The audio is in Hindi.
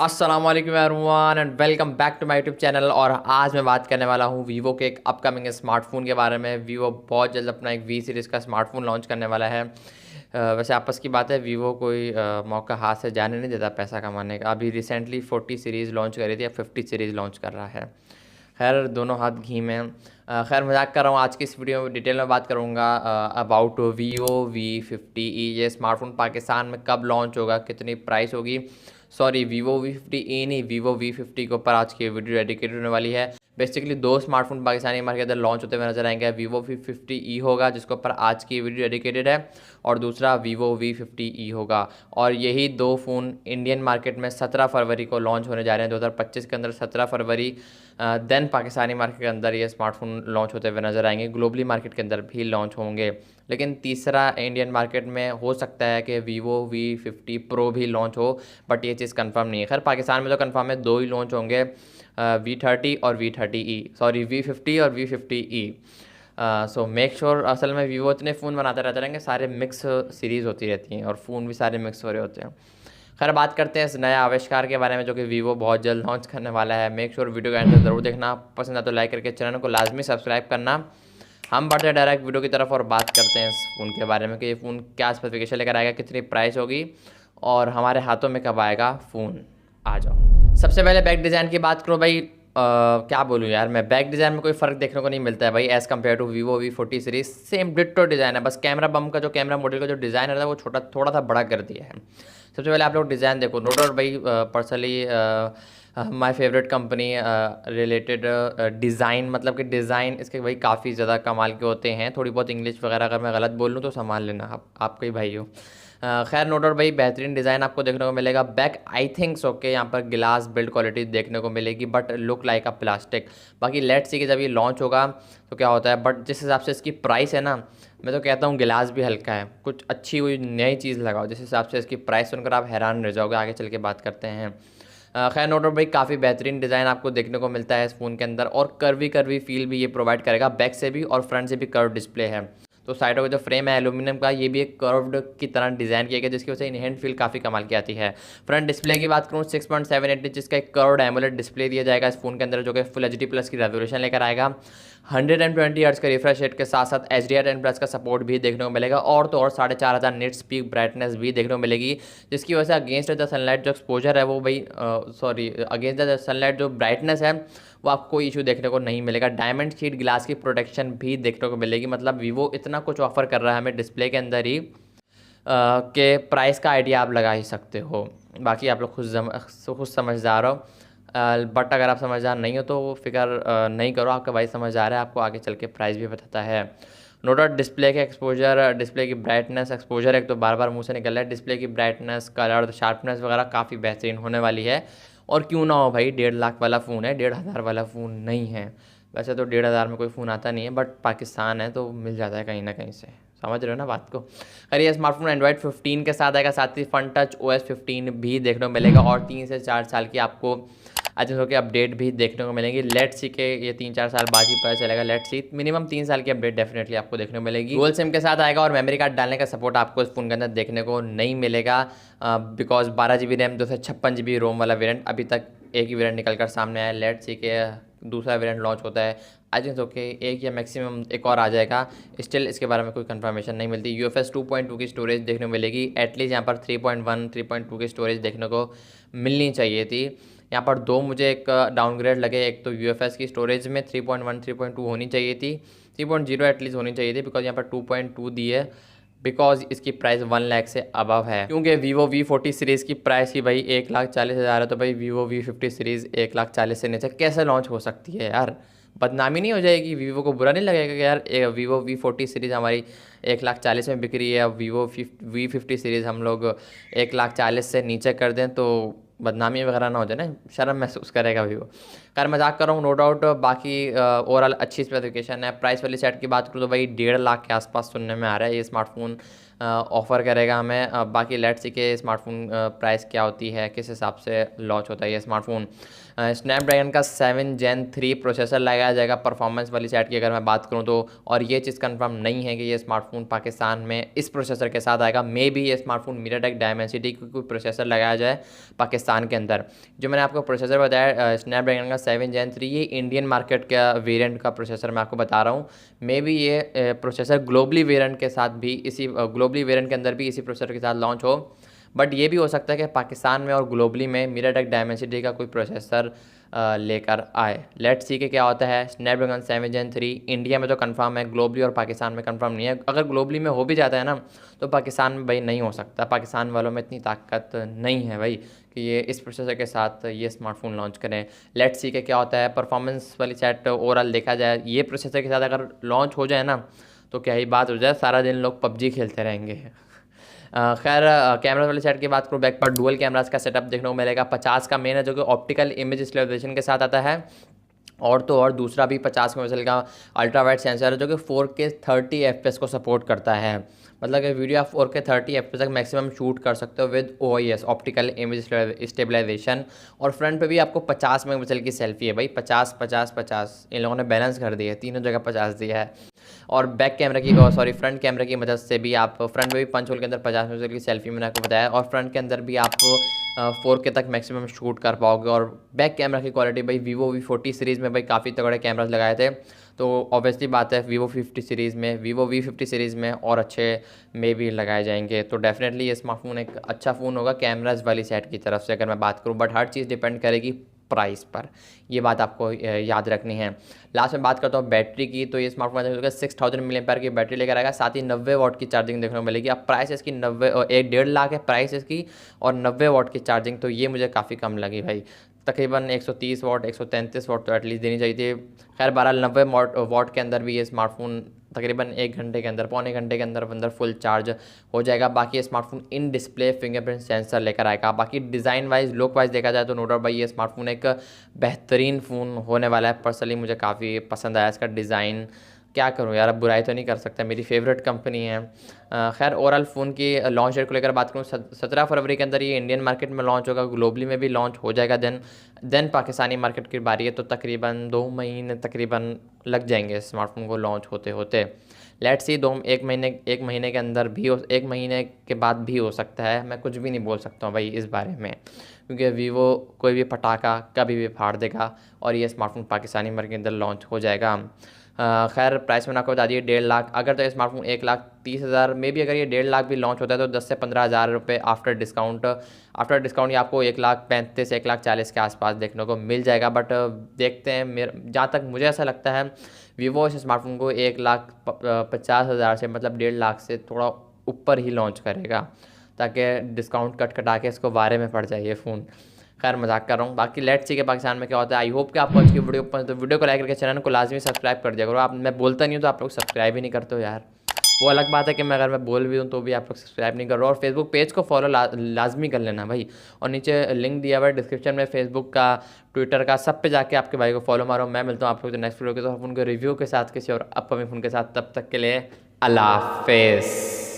अस्सलाम वालेकुम everyone and welcome back to my YouTube channel. और आज मैं बात करने वाला हूँ वीवो के एक अपकमिंग स्मार्टफोन के बारे में। वीवो बहुत जल्द अपना एक वी सीरीज़ का स्मार्टफोन लॉन्च करने वाला है। वैसे आपस की बात है, वीवो कोई मौका हाथ से जाने नहीं देता पैसा कमाने का। अभी रिसेंटली 40 सीरीज़ लॉन्च करी थी, अब 50 सीरीज़ लॉन्च कर रहा है। खैर दोनों हाथ घी में। खैर मजाक कर रहा हूँ। आज की इस वीडियो में डिटेल में बात करूँगा अबाउट वीवो V50e। ये स्मार्टफोन पाकिस्तान में कब लॉन्च होगा, कितनी प्राइस होगी। सॉरी, वीवो V50e नहीं, वीवो V50 के ऊपर आज की वीडियो डेडिकेटेड होने वाली है। बेसिकली दो स्मार्टफोन पाकिस्तानी मार्केट के अंदर लॉन्च होते हुए नजर आएंगे। वीवो V50e होगा जिसके ऊपर आज की वीडियो डेडिकेटेड है, और दूसरा वीवो V50e होगा। और यही दो फ़ोन इंडियन मार्केट में 17 फरवरी को लॉन्च होने जा रहे हैं, 2025 के अंदर 17 फरवरी। देन पाकिस्तानी मार्केट के अंदर ये स्मार्टफोन लॉन्च होते हुए नजर आएंगे। ग्लोबली मार्केट के अंदर भी लॉन्च होंगे, लेकिन तीसरा इंडियन मार्केट में हो सकता है कि वीवो V50 प्रो भी लॉन्च हो, बट ये चीज़ कंफर्म नहीं है। खैर पाकिस्तान में तो कंफर्म है, दो ही लॉन्च होंगे, V30 और V30e। सॉरी, V50 और V50e। So make sure. असल में वीवो इतने फ़ोन बनाते रहते रहेंगे, सारे मिक्स सीरीज़ होती रहती हैं और फ़ोन भी सारे मिक्स हो रहे होते हैं। खैर बात करते हैं इस नया आविष्कार के बारे में जो कि वीवो बहुत जल्द लॉन्च करने वाला है। मेक श्योर वीडियो का एंड तक ज़रूर देखना। पसंद है तो लाइक करके चैनल को लाजमी सब्सक्राइब करना। हम बढ़ते हैं डायरेक्ट वीडियो की तरफ और बात करते हैं इस फ़ोन के बारे में कि ये फ़ोन क्या स्पेसिफिकेशन लेकर आएगा, कितनी प्राइस होगी और हमारे हाथों में कब आएगा फ़ोन। आ जाओ। सबसे पहले बैक डिज़ाइन की बात करूँ भाई। क्या बोलूँ यार मैं, बैक डिज़ाइन में कोई फ़र्क देखने को नहीं मिलता है भाई as compare to Vivo V40 series. Same ditto design है, बस कैमरा बम का जो कैमरा मॉड्यूल का जो डिज़ाइन रहता है वो छोटा थोड़ा सा बड़ा कर दिया है। सबसे पहले आप लोग डिज़ाइन देखो। नो डाउट भाई, personally my favourite company related design, मतलब कि डिज़ाइन इसके भाई काफ़ी ज़्यादा कमाल के होते हैं। थोड़ी बहुत इंग्लिश वगैरह अगर मैं गलत बोल लूँ तो संभाल लेना, आपके ही भाई हो। खैर नो डाउट भाई, बेहतरीन डिज़ाइन आपको देखने को मिलेगा। बैक आई थिंक्स ओके, यहाँ पर गिलास बिल्ड क्वालिटी देखने को मिलेगी, but look like a plastic. बाकी लेट्स सी कि जब ये लॉन्च होगा तो क्या होता है, बट जिस हिसाब से इसकी प्राइस है ना, मैं तो कहता हूँ गिलास भी हल्का है। कुछ अच्छी हुई नई चीज़ लगाओ, जिस हिसाब से इसकी प्राइस सुनकर आप हैरान रह जाओगे। आगे चल के बात करते हैं। खैर नो डाउट भाई, काफ़ी बेहतरीन डिज़ाइन आपको देखने को मिलता है इस फ़ोन के अंदर, और कर्वी कर्वी फील भी ये प्रोवाइड करेगा। बैक से भी और फ्रंट से भी कर्व डिस्प्ले है। तो साइडों का जो फ्रेम है एल्यूमिनियम का, ये भी एक कर्व्ड की तरह डिज़ाइन किया गया, जिसकी वजह से इन हैंड फील काफ़ी कमाल की आती है। फ्रंट डिस्प्ले की बात करूँ, 6.78 इंच का एक कर्व्ड एमोलेड डिस्प्ले दिया जाएगा इस फोन के अंदर, जो कि फुल HD प्लस की रेजोल्यूशन लेकर आएगा। 120 हर्ट्ज का रिफ्रेश रेट के साथ साथ HDR10+ का सपोर्ट भी देखने को मिलेगा, और तो और 4500 निट्स पीक ब्राइटनेस भी देखने को मिलेगी, जिसकी वजह से अगेंस्ट द सनलाइट जो एक्सपोजर है वो भाई सॉरी अगेंस्ट द सनलाइट जो ब्राइटनेस है वो आपको कोई इशू देखने को नहीं मिलेगा। डायमंड शीट ग्लास की प्रोटेक्शन भी देखने को मिलेगी। मतलब वीवो इतना कुछ ऑफर कर रहा है हमें डिस्प्ले के अंदर ही के प्राइस का आइडिया आप लगा ही सकते हो। बाकी आप लोग खुद समझदार हो, बट अगर आप समझदार नहीं हो तो फिक्र नहीं करो, आपका भाई समझदार है, आपको आगे चल के प्राइस भी बताता है। नो डाउट डिस्प्ले के एक्सपोजर, डिस्प्ले की ब्राइटनेस, एक्सपोजर एक तो बार बार मुंह से निकल रहा है, डिस्प्ले की ब्राइटनेस, कलर, शार्पनेस वगैरह काफ़ी बेहतरीन होने वाली है। और क्यों ना हो भाई, 1.5 लाख वाला फ़ोन है, 1,500 वाला फ़ोन नहीं है। वैसे तो 1,500 में कोई फ़ोन आता नहीं है, बट पाकिस्तान है तो मिल जाता है कहीं ना कहीं से। समझ रहे हो ना बात को। खैर ये स्मार्टफोन एंड्रॉइड 15 के साथ आएगा, साथ ही फन टच OS 15 भी देखने को मिलेगा, और 3 से 4 साल की आपको अच्छे के अपडेट भी देखने को मिलेंगी। लेट्स सी के ये 3-4 साल बाद ही पता चलेगा। लेट्स सी, मिनिमम 3 साल की अपडेट डेफिनेटली आपको देखने को मिलेगी। डुअल सिम के साथ आएगा, और मेमोरी कार्ड डालने का सपोर्ट आपको इस फोन के अंदर देखने को नहीं मिलेगा, बिकॉज 12 GB रैम 256 GB रोम वाला वेरिएंट अभी तक एक ही वेरिएंट निकल कर सामने आया। लेट्स सी के दूसरा वेरिएंट लॉन्च होता है, आई थिंक ओके एक या मैक्सिमम एक और आ जाएगा। स्टिल इसके बारे में कोई कंफर्मेशन नहीं मिलती। UFS 2.2 की स्टोरेज देखने को मिलेगी, एटलीस्ट यहाँ पर 3.1 3.2 की स्टोरेज देखने को मिलनी चाहिए थी। यहाँ पर दो मुझे एक डाउनग्रेड लगे। एक तो UFS की स्टोरेज में 3.1 3.2 होनी चाहिए थी, 3.0 एटलीस्ट होनी चाहिए थी, बिकॉज यहाँ पर 2.2 दी है, बिकॉज इसकी प्राइस 1 लाख से अबव है। क्योंकि वीवो V40 सीरीज़ की प्राइस ही भाई 1,40,000 है, तो भाई वीवो V50 सीरीज़ 1,40,000 से नीचे कैसे लॉन्च हो सकती है यार। बदनामी नहीं हो जाएगी? वीवो को बुरा नहीं लगेगा कि यार वीवो V40 सीरीज़ हमारी 1,40,000 में बिक रही है, अब वीवो V50 सीरीज़ हम लोग 1,40,000 से नीचे कर दें तो बदनामी वगैरह ना हो जाए ना, शर्म महसूस करेगा वीवो। खैर मजाक कर रहा हूँ नो डाउट। बाकी ओवरऑल अच्छी स्पेसिफिकेशन है। प्राइस वाली सेट की बात करूँ तो भाई 1.5 लाख के आसपास सुनने में आ रहा है ये स्मार्टफोन। ऑफ़र करेगा हमें। बाकी लेट्स सी के स्मार्टफोन प्राइस क्या होती है, किस हिसाब से लॉन्च होता है ये स्मार्टफोन। स्नैपड्रैगन का 7 Gen 3 प्रोसेसर लगाया जाएगा परफॉर्मेंस वाली साइड की अगर मैं बात करूं तो। और ये चीज़ कंफर्म नहीं है कि ये स्मार्टफोन पाकिस्तान में इस प्रोसेसर के साथ आएगा। मे बी ये स्मार्टफोन मीडियाटेक डायमेंसिटी की कोई प्रोसेसर लगाया जाए पाकिस्तान के अंदर। जो मैंने आपको प्रोसेसर बताया स्नैपड्रैगन का 7 Gen 3, ये इंडियन मार्केट का वेरिएंट का प्रोसेसर मैं आपको बता रहा हूँ। मे बी ये प्रोसेसर ग्लोबली वेरिएंट के साथ भी इसी ग्लोबली वेरिएंट के अंदर भी इसी प्रोसेसर के साथ लॉन्च हो। बट ये भी हो सकता है कि पाकिस्तान में और ग्लोबली में मीडियाटेक डायमेंसिटी का कोई प्रोसेसर लेकर आए। लेट्स सी के क्या होता है। स्नैपड्रैगन 7 Gen 3 इंडिया में तो कंफर्म है, ग्लोबली और पाकिस्तान में कंफर्म नहीं है। अगर ग्लोबली में हो भी जाता है ना तो पाकिस्तान में भाई नहीं हो सकता। पाकिस्तान वालों में इतनी ताकत नहीं है भाई कि ये इस प्रोसेसर के साथ ये स्मार्टफोन लॉन्च करें। लेट्स सी के क्या होता है। परफॉर्मेंस वाली सेट ओवरऑल देखा जाए, ये प्रोसेसर के साथ अगर लॉन्च हो जाए ना तो क्या ही बात हो जाए, सारा दिन लोग पबजी खेलते रहेंगे। खैर कैमरा वाली साइड की बात करूँ, बैक पर डुअल कैमरास का सेटअप देखने को मिलेगा। 50 का मेन है जो कि ऑप्टिकल इमेज स्टेबलाइजेशन के साथ आता है। और तो और दूसरा भी 50 मेगापिक्सल का अल्ट्रा वाइड सेंसर है जो कि 4K 30 FPS को सपोर्ट करता है। मतलब कि वीडियो आप 4K 30 FPS तक मैक्सिमम शूट कर सकते हो with OIS optical image stabilisation. और फ्रंट पे भी आपको 50 मेगापिक्सल की सेल्फी है भाई, 50 50 50 इन लोगों ने बैलेंस कर दिया है, तीनों जगह 50 दिया है। और बैक कैमरा की सॉरी फ्रंट कैमरा की मदद से भी आप फ्रंट में भी पंच होल के अंदर 50 मेगापिक्सल की सेल्फी मैंने आपको बताया। और फ्रंट के अंदर भी आप 4K तक मैक्सिमम शूट कर पाओगे। और बैक कैमरा की क्वालिटी भाई वीवो V40 सीरीज़ में भाई काफ़ी तगड़े कैमराज लगाए थे, तो ऑब्वियसली बात है वीवो V50 सीरीज़ में और अच्छे में भी लगाए जाएंगे। तो डेफिनेटली ये स्मार्टफोन एक अच्छा फ़ोन होगा कैमराज वाली साइड की तरफ से अगर मैं बात करूँ। बट हर चीज़ डिपेंड करेगी प्राइस पर, ये बात आपको याद रखनी है। लास्ट में बात करता हूँ बैटरी की, तो ये स्मार्टफोन 6000 mAh की बैटरी लेकर आएगा, साथ ही 90 वाट की चार्जिंग देखने को मिलेगी। अब प्राइस इसकी 1.5 लाख है प्राइस इसकी, और 90 वाट की चार्जिंग, तो ये मुझे काफ़ी कम लगी भाई। तकरीबन 130 वाट 133 वाट तो एटलीस्ट देनी चाहिए थी। खैर बहरहाल 90 वाट के अंदर भी ये स्मार्टफोन तकरीबन 1 घंटे के अंदर, पौने घंटे के अंदर फुल चार्ज हो जाएगा। बाकी ये smartphone in display fingerprint sensor लेकर आएगा। बाकी डिज़ाइन वाइज लुक वाइज देखा जाए तो नो डाउट भाई ये स्मार्टफोन एक बेहतरीन फ़ोन होने वाला है। पर्सनली मुझे काफ़ी पसंद आया इसका डिज़ाइन। क्या करूँ यार, अब बुराई तो नहीं कर सकता, मेरी फेवरेट कंपनी है। खैर ओवरऑल फ़ोन की लॉन्च डेट को लेकर बात करूँ, 17 फरवरी के अंदर ये इंडियन मार्केट में लॉन्च होगा, ग्लोबली में भी लॉन्च हो जाएगा। देन पाकिस्तानी मार्केट की बारी है, तो तकरीबन 2 महीने तकरीबन लग जाएंगे स्मार्टफोन को लॉन्च होते होते। लेट्स सी एक महीने के अंदर भी हो, 1 महीने के बाद भी हो सकता है। मैं कुछ भी नहीं बोल सकता हूँ भाई इस बारे में, क्योंकि वीवो कोई भी पटाखा कभी भी फाड़ देगा और ये स्मार्टफोन पाकिस्तानी मार्केट के अंदर लॉन्च हो जाएगा। खैर प्राइस मैंने आपको बता दिया 1.5 लाख। अगर तो ये स्मार्टफोन 1,30,000 में भी अगर ये 1.5 लाख भी लॉन्च होता है तो 10 से 15 हज़ार रुपये आफ्टर डिस्काउंट ये आपको 1,35,000 1,40,000 के आसपास देखने को मिल जाएगा। बट देखते हैं, जहाँ तक मुझे ऐसा लगता है वीवो इस स्मार्टफोन को 1,50,000 से मतलब 1.5 लाख से थोड़ा ऊपर ही लॉन्च करेगा, ताकि डिस्काउंट कट कटा के इसको बारे में पड़ जाए ये फ़ोन। खैर मजाक कर रहा हूँ। बाकी लेट्स सी के पाकिस्तान में क्या होता है। आई होप कि आपको आज की वीडियो पसंद, तो वीडियो को लाइक करके चैनल को लाजमी सब्सक्राइब कर दिया करो। आप मैं बोलता नहीं हूँ तो आप लोग सब्सक्राइब ही नहीं करते हो यार। वो अलग बात है कि मैं अगर मैं बोल भी दूँ तो भी आप लोग सब्सक्राइब नहीं कर रहे हो। और फेसबुक पेज को फॉलो लाजमी कर लेना भाई। और नीचे लिंक दिया हुआ है डिस्क्रिप्शन में, फेसबुक का, ट्विटर का, सब पे जाके आपके भाई को फॉलो मारो। मैं मिलता हूँ आप लोग नेक्स्ट वीडियो के साथ, उनके रिव्यू के साथ किसी और अपकमिंग फ़ोन के साथ। तब तक के लिए अल्लाह हाफिज़।